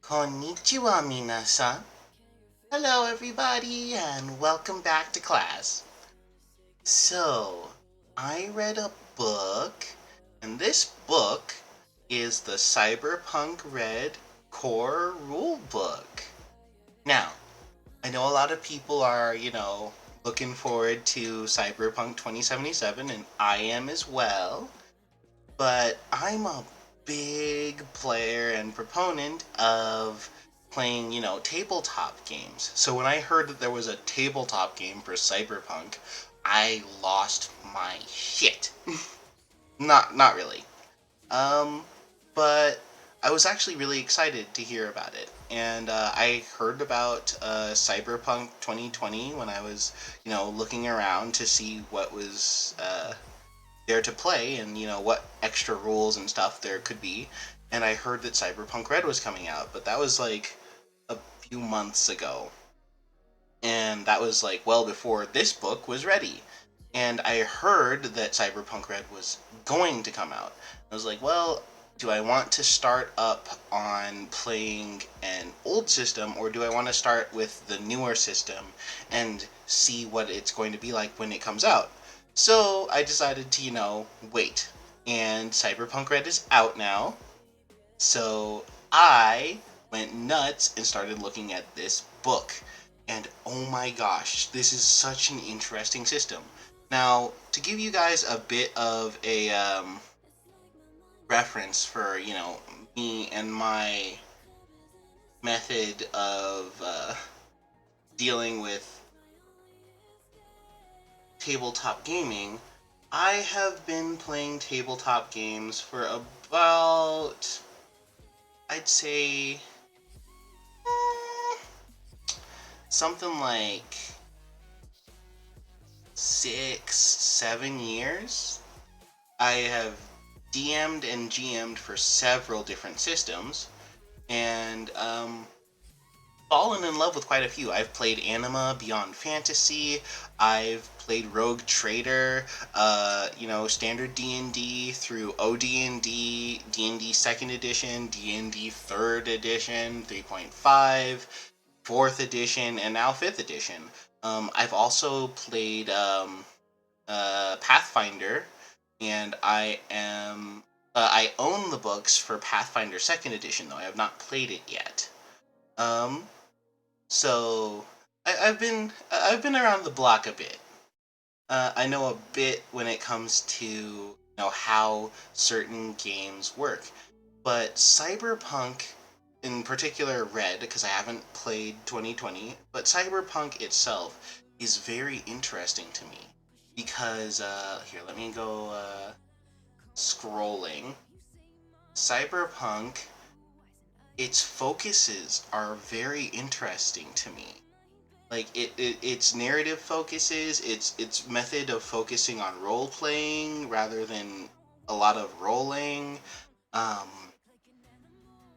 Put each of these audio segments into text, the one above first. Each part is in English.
Konnichiwa, minasan. Hello, everybody, and welcome back to class. So, I read a book, and this book is the Cyberpunk Red Core Rule Book. Now, I know a lot of people are, looking forward to Cyberpunk 2077, and I am as well. But I'm a big player and proponent of playing, tabletop games. So when I heard that there was a tabletop game for Cyberpunk, I lost my shit. Not really. Um, but I was actually really excited to hear about it. And I heard about Cyberpunk 2020 when I was, looking around to see what was there to play and what extra rules and stuff there could be. And I heard that Cyberpunk Red was coming out, but that was like a few months ago, and that was like well before this book was ready. And I heard that Cyberpunk Red was going to come out. I was like, well, do I want to start up on playing an old system, or do I want to start with the newer system and see what it's going to be like when it comes out? So I decided to, wait. And Cyberpunk Red is out now. So I went nuts and started looking at this book. And oh my gosh, this is such an interesting system. Now, to give you guys a bit of a reference for, me and my method of dealing with tabletop gaming, I have been playing tabletop games for about, I'd say, something like 6, 7 years. I have DM'd and GM'd for several different systems, and fallen in love with quite a few. I've played Anima Beyond Fantasy. I've played Rogue Trader. Standard D&D through OD&D, D&D Second Edition, D&D Third Edition, 3.5, Fourth Edition, and now Fifth Edition. I've also played Pathfinder, and I own the books for Pathfinder Second Edition, though I have not played it yet. Um, so I've been around the block a bit. I know a bit when it comes to how certain games work, but Cyberpunk, in particular Red, because I haven't played 2020, but Cyberpunk itself is very interesting to me because here, let me go scrolling. Cyberpunk, its focuses are very interesting to me. Like its narrative focuses, its method of focusing on role playing rather than a lot of rolling. Um,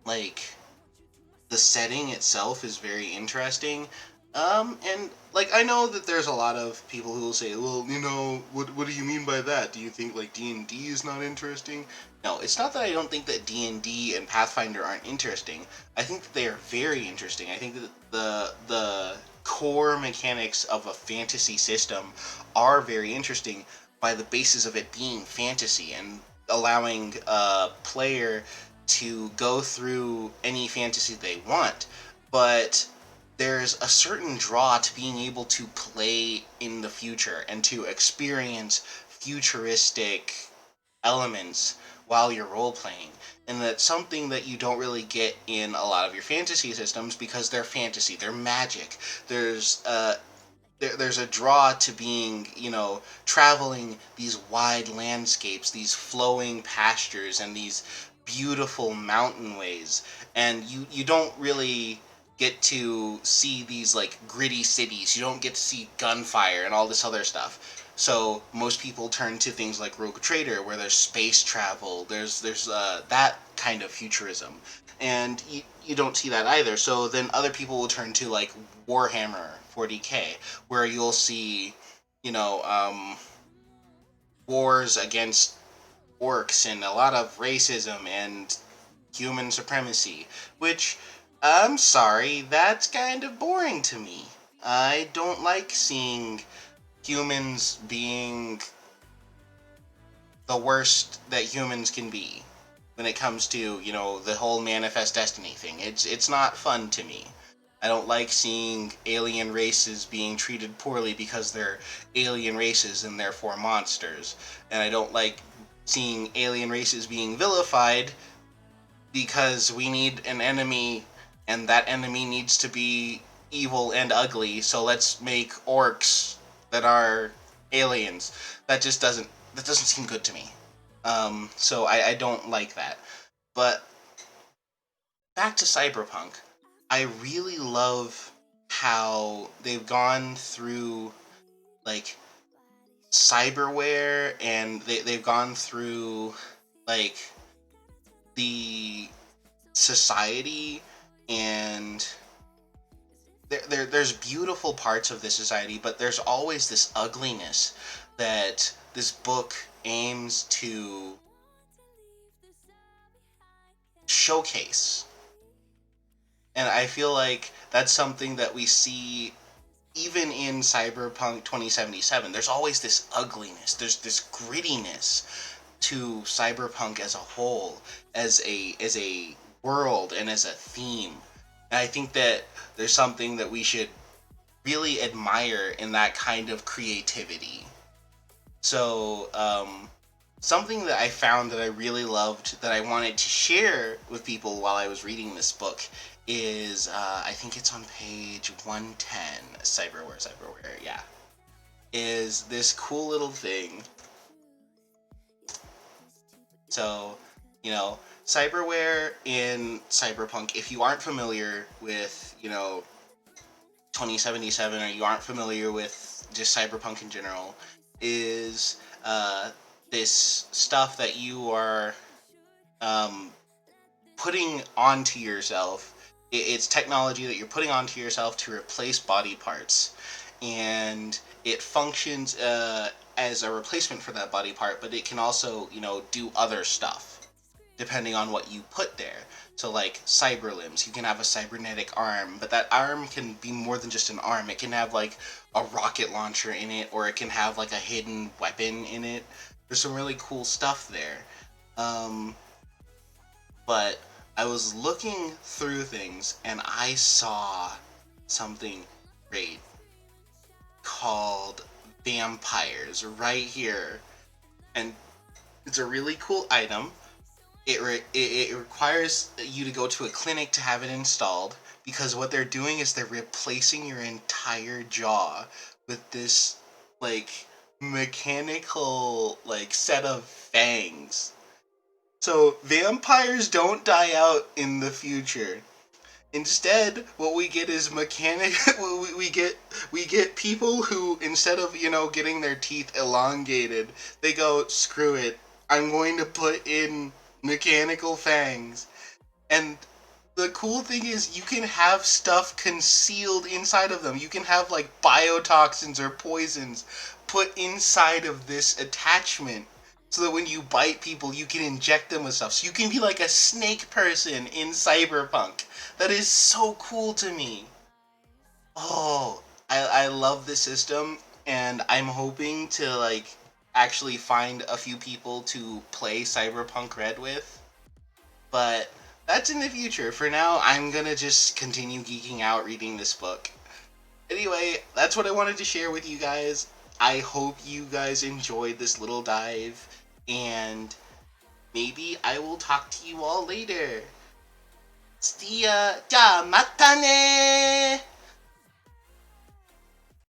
like the setting itself is very interesting. And like I know that there's a lot of people who will say, well, what do you mean by that? Do you think like D&D is not interesting? No, it's not that I don't think that D&D and Pathfinder aren't interesting. I think that they are very interesting. I think that the core mechanics of a fantasy system are very interesting by the basis of it being fantasy and allowing a player to go through any fantasy they want, but there's a certain draw to being able to play in the future and to experience futuristic elements while you're role playing. And that's something that you don't really get in a lot of your fantasy systems because they're fantasy, they're magic. There's a draw to being, traveling these wide landscapes, these flowing pastures, and these beautiful mountain ways. And you don't really get to see these like gritty cities. You don't get to see gunfire and all this other stuff. So most people turn to things like Rogue Trader, where there's space travel. There's that kind of futurism, and you don't see that either. So then other people will turn to like Warhammer 40K, where you'll see, you know, wars against orcs and a lot of racism and human supremacy, which, I'm sorry, that's kind of boring to me. I don't like seeing humans being the worst that humans can be when it comes to, the whole manifest destiny thing. It's not fun to me. I don't like seeing alien races being treated poorly because they're alien races and therefore monsters. And I don't like seeing alien races being vilified because we need an enemy and that enemy needs to be evil and ugly, so let's make orcs that are aliens. That doesn't seem good to me. So I don't like that. But back to Cyberpunk. I really love how they've gone through like cyberware, and they've gone through like the society, and there's beautiful parts of this society, but there's always this ugliness that this book aims to showcase. And I feel like that's something that we see even in Cyberpunk 2077. There's always this ugliness, there's this grittiness to Cyberpunk as a whole, as a world and as a theme. And I think that there's something that we should really admire in that kind of creativity. So, something that I found that I really loved that I wanted to share with people while I was reading this book is, I think it's on page 110, Cyberware, yeah, is this cool little thing. So, cyberware in Cyberpunk, if you aren't familiar with, 2077, or you aren't familiar with just Cyberpunk in general, is this stuff that you are putting onto yourself. It's technology that you're putting onto yourself to replace body parts, and it functions as a replacement for that body part, but it can also, do other stuff depending on what you put there. So, like cyber limbs, you can have a cybernetic arm, but that arm can be more than just an arm. It can have like a rocket launcher in it, or it can have like a hidden weapon in it. There's some really cool stuff there. But I was looking through things and I saw something great called vampires right here. And it's a really cool item. It requires you to go to a clinic to have it installed, because what they're doing is they're replacing your entire jaw with this like mechanical like set of fangs. So vampires don't die out in the future. Instead, what we get is mechanic. we get people who, instead of getting their teeth elongated, they go, screw it, I'm going to put in mechanical fangs. And the cool thing is you can have stuff concealed inside of them. You can have like biotoxins or poisons put inside of this attachment, so that when you bite people, you can inject them with stuff. So you can be like a snake person in Cyberpunk. That is so cool to me. Oh, I love this system, and I'm hoping to like actually find a few people to play Cyberpunk Red with. But that's in the future. For now, I'm gonna just continue geeking out reading this book. Anyway, that's what I wanted to share with you guys. I hope you guys enjoyed this little dive, and maybe I will talk to you all later. See ya! Ja, mata ne!